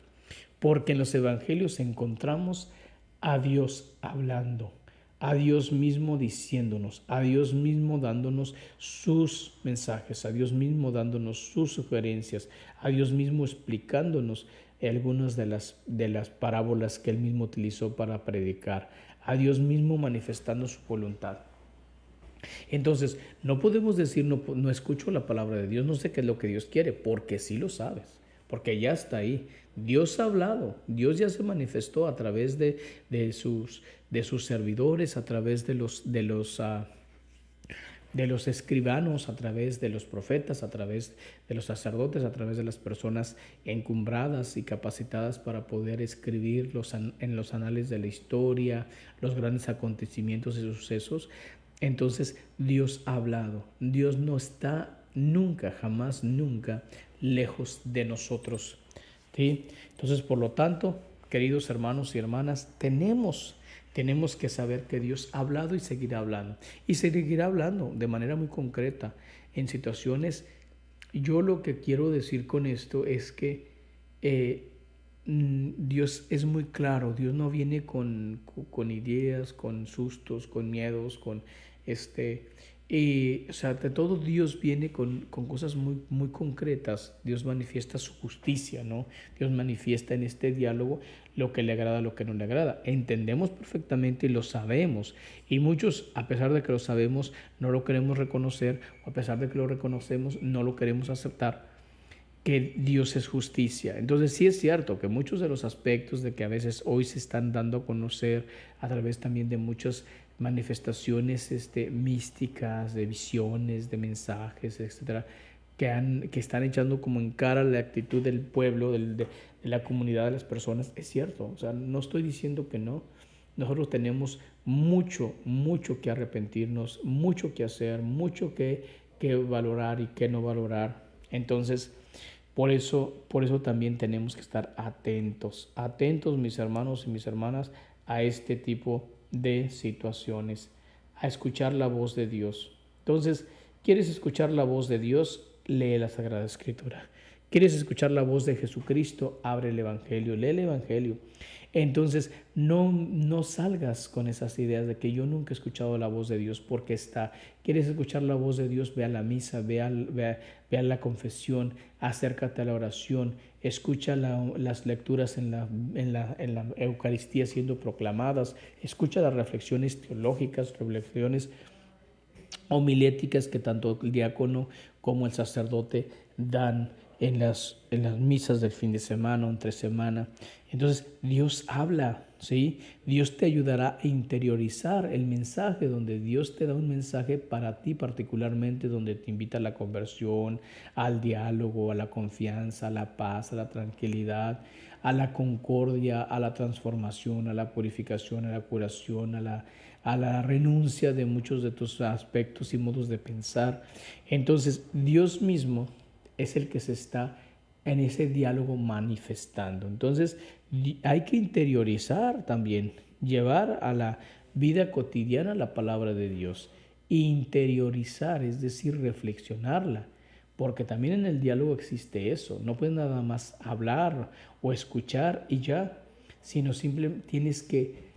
Porque en los Evangelios encontramos a Dios hablando, a Dios mismo diciéndonos, a Dios mismo dándonos sus mensajes, a Dios mismo dándonos sus sugerencias, a Dios mismo explicándonos algunas de las parábolas que Él mismo utilizó para predicar, a Dios mismo manifestando su voluntad. Entonces, no podemos decir, no escucho la palabra de Dios, no sé qué es lo que Dios quiere, porque sí lo sabes, porque ya está ahí. Dios ha hablado, Dios ya se manifestó a través de sus servidores, a través de los escribanos, a través de los profetas, a través de los sacerdotes, a través de las personas encumbradas y capacitadas para poder escribir en los anales de la historia, los grandes acontecimientos y sucesos. Entonces, Dios ha hablado. Dios no está nunca, jamás, nunca lejos de nosotros, ¿sí? Entonces, por lo tanto, queridos hermanos y hermanas, tenemos que saber que Dios ha hablado y seguirá hablando. Y seguirá hablando de manera muy concreta en situaciones. Yo lo que quiero decir con esto es que Dios es muy claro. Dios no viene con ideas, con sustos, con miedos, o sea, de todo Dios viene con cosas muy, muy concretas. Dios manifiesta su justicia, ¿no? Dios manifiesta en este diálogo lo que le agrada, lo que no le agrada. Entendemos perfectamente y lo sabemos. Y muchos, a pesar de que lo sabemos, no lo queremos reconocer, o a pesar de que lo reconocemos, no lo queremos aceptar, que Dios es justicia. Entonces sí es cierto que muchos de los aspectos de que a veces hoy se están dando a conocer a través también de muchas manifestaciones místicas, de visiones, de mensajes, etcétera, que están echando como en cara la actitud del pueblo, de la comunidad, de las personas. Es cierto, o sea, no estoy diciendo que no. Nosotros tenemos mucho que arrepentirnos, mucho que hacer, mucho que valorar y que no valorar. Entonces, por eso también tenemos que estar atentos, atentos mis hermanos y mis hermanas a este tipo de situaciones, a escuchar la voz de Dios. Entonces, ¿quieres escuchar la voz de Dios? Lee la Sagrada Escritura. ¿Quieres escuchar la voz de Jesucristo? Abre el Evangelio, lee el Evangelio. Entonces, no salgas con esas ideas de que yo nunca he escuchado la voz de Dios porque está. ¿Quieres escuchar la voz de Dios? Ve a la misa, ve a la confesión, acércate a la oración, escucha las lecturas en la Eucaristía siendo proclamadas, escucha las reflexiones teológicas, reflexiones homiléticas que tanto el diácono como el sacerdote dan en las misas del fin de semana o entre semana. Entonces Dios habla, ¿sí? Dios te ayudará a interiorizar el mensaje, donde Dios te da un mensaje para ti particularmente, donde te invita a la conversión, al diálogo, a la confianza, a la paz, a la tranquilidad, a la concordia, a la transformación, a la purificación, a la curación, a la renuncia de muchos de tus aspectos y modos de pensar. Entonces Dios mismo es el que se está en ese diálogo manifestando. Entonces hay que interiorizar también, llevar a la vida cotidiana la palabra de Dios, interiorizar, es decir, reflexionarla, porque también en el diálogo existe eso. No puedes nada más hablar o escuchar y ya, sino simplemente tienes que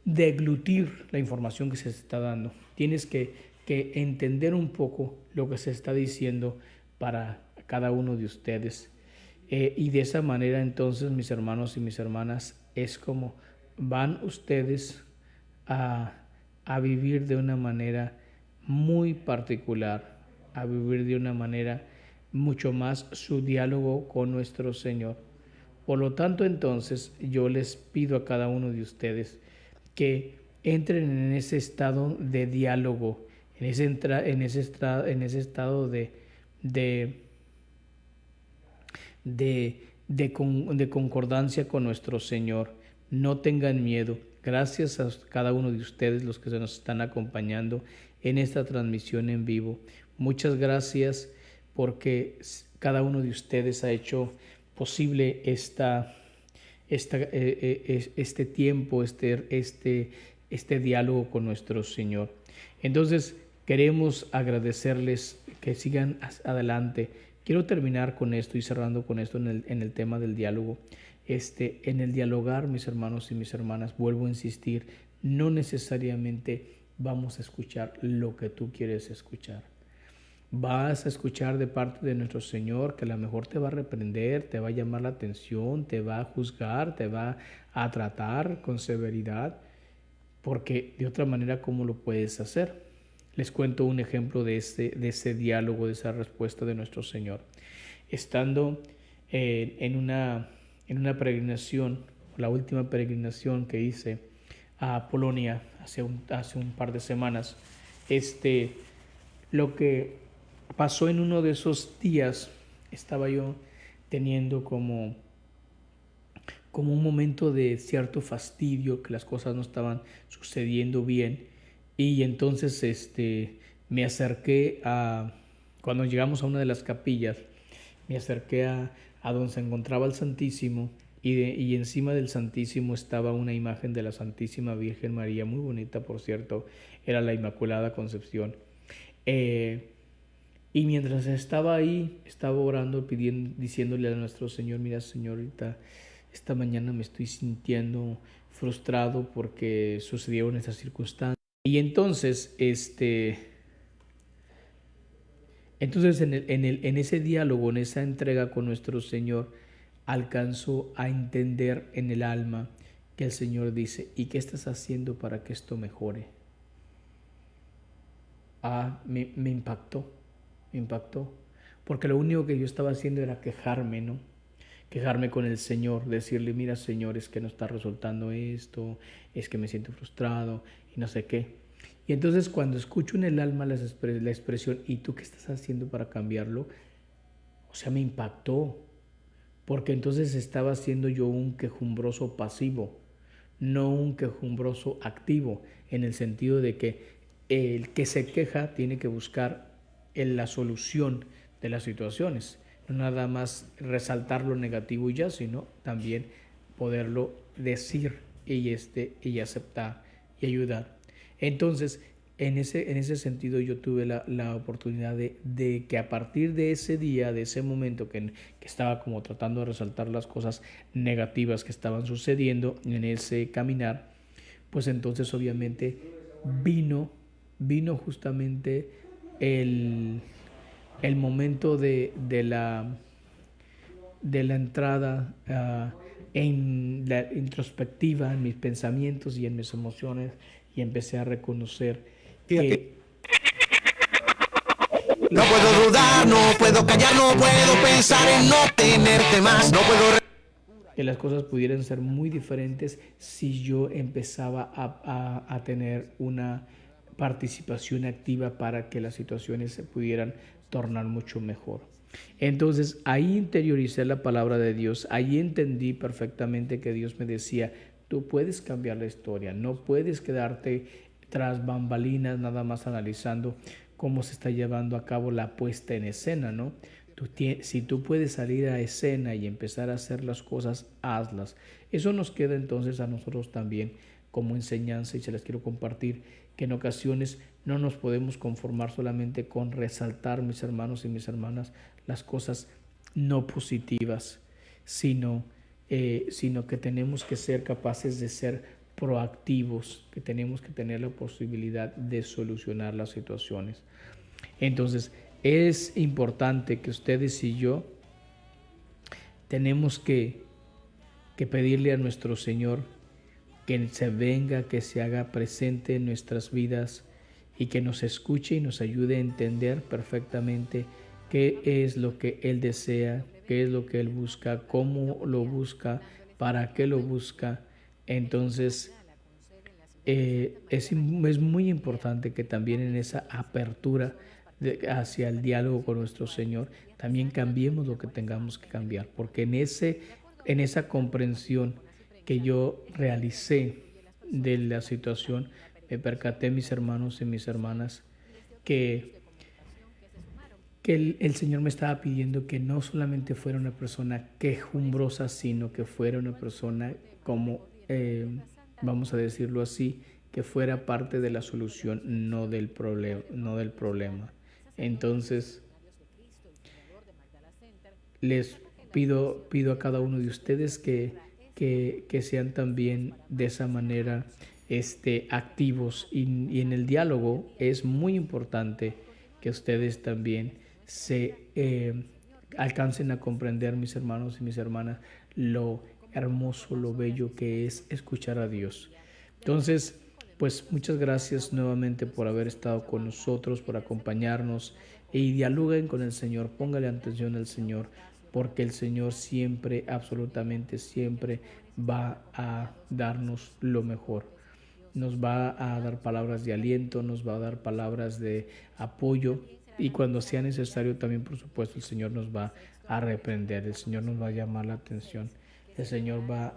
deglutir la información que se está dando. Tienes que entender un poco lo que se está diciendo para cada uno de ustedes. Y de esa manera entonces, mis hermanos y mis hermanas, es como van ustedes a vivir de una manera muy particular, a vivir de una manera mucho más su diálogo con nuestro Señor. Por lo tanto, entonces, yo les pido a cada uno de ustedes que entren en ese estado de diálogo, en ese estado de concordancia con nuestro Señor. No tengan miedo. Gracias a cada uno de ustedes, los que se nos están acompañando en esta transmisión en vivo. Muchas gracias porque cada uno de ustedes ha hecho posible este tiempo, este diálogo con nuestro Señor. Entonces, queremos agradecerles que sigan adelante. Quiero terminar con esto y cerrando con esto en el tema del diálogo. En el dialogar, mis hermanos y mis hermanas, vuelvo a insistir, no necesariamente vamos a escuchar lo que tú quieres escuchar. Vas a escuchar de parte de nuestro Señor que a lo mejor te va a reprender, te va a llamar la atención, te va a juzgar, te va a tratar con severidad, porque de otra manera, ¿cómo lo puedes hacer? Les cuento un ejemplo de ese diálogo, de esa respuesta de nuestro Señor. Estando en una peregrinación, la última peregrinación que hice a Polonia hace un par de semanas, lo que pasó en uno de esos días, estaba yo teniendo como un momento de cierto fastidio, que las cosas no estaban sucediendo bien, y entonces me acerqué cuando llegamos a una de las capillas, me acerqué a donde se encontraba el Santísimo, y encima del Santísimo estaba una imagen de la Santísima Virgen María, muy bonita por cierto, era la Inmaculada Concepción. Y mientras estaba ahí, estaba orando, diciéndole a nuestro Señor: mira, Señorita, esta mañana me estoy sintiendo frustrado porque sucedieron estas circunstancias. Y entonces, en ese diálogo, en esa entrega con nuestro Señor, alcanzó a entender en el alma que el Señor dice: ¿y qué estás haciendo para que esto mejore? Me impactó, porque lo único que yo estaba haciendo era quejarme, ¿no? Quejarme con el Señor, decirle: mira, Señor, es que no está resultando esto, es que me siento frustrado y no sé qué. Y entonces cuando escucho en el alma la expresión: ¿y tú qué estás haciendo para cambiarlo? O sea, me impactó, porque entonces estaba siendo yo un quejumbroso pasivo, no un quejumbroso activo, en el sentido de que el que se queja tiene que buscar la solución, de las situaciones. No nada más resaltar lo negativo y ya, sino también poderlo decir y aceptar y ayudar. Entonces, en ese sentido yo tuve la oportunidad de que a partir de ese día, de ese momento que estaba como tratando de resaltar las cosas negativas que estaban sucediendo en ese caminar, pues entonces obviamente vino justamente el momento de la entrada en la introspectiva, en mis pensamientos y en mis emociones, y empecé a reconocer que No puedo dudar, no puedo callar, no puedo pensar en no tenerte más. No puedo que las cosas pudieran ser muy diferentes si yo empezaba a tener una participación activa para que las situaciones se pudieran tornar mucho mejor. Entonces ahí interioricé la palabra de Dios, ahí entendí perfectamente que Dios me decía, tú puedes cambiar la historia, no puedes quedarte tras bambalinas nada más analizando cómo se está llevando a cabo la puesta en escena, ¿no? Si tú puedes salir a escena y empezar a hacer las cosas, hazlas. Eso nos queda entonces a nosotros también como enseñanza y se las quiero compartir, que en ocasiones no nos podemos conformar solamente con resaltar, mis hermanos y mis hermanas, las cosas no positivas, sino que tenemos que ser capaces de ser proactivos, que tenemos que tener la posibilidad de solucionar las situaciones. Entonces, es importante que ustedes y yo tenemos que pedirle a nuestro Señor que se venga, que se haga presente en nuestras vidas y que nos escuche y nos ayude a entender perfectamente qué es lo que Él desea, qué es lo que Él busca, cómo lo busca, para qué lo busca. Entonces, es muy importante que también en esa apertura hacia el diálogo con nuestro Señor, también cambiemos lo que tengamos que cambiar, porque en esa comprensión que yo realicé de la situación, me percaté, mis hermanos y mis hermanas, que el Señor me estaba pidiendo que no solamente fuera una persona quejumbrosa, sino que fuera una persona como, vamos a decirlo así, que fuera parte de la solución, no del problema. Entonces, les pido a cada uno de ustedes que sean también de esa manera activos y en el diálogo es muy importante que ustedes también alcancen a comprender, mis hermanos y mis hermanas, lo hermoso, lo bello que es escuchar a Dios. Entonces, pues muchas gracias nuevamente por haber estado con nosotros, por acompañarnos y dialoguen con el Señor, póngale atención al Señor, porque el Señor siempre, absolutamente siempre, va a darnos lo mejor. Nos va a dar palabras de aliento, nos va a dar palabras de apoyo y cuando sea necesario también, por supuesto, el Señor nos va a reprender, el Señor nos va a llamar la atención, el Señor va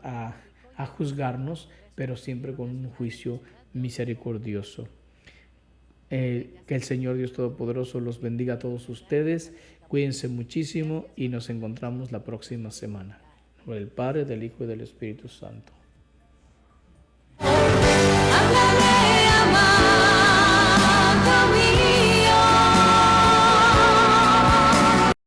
a juzgarnos, pero siempre con un juicio misericordioso. Que el Señor Dios Todopoderoso los bendiga a todos ustedes. Cuídense muchísimo y nos encontramos la próxima semana. Por el Padre, del Hijo y del Espíritu Santo.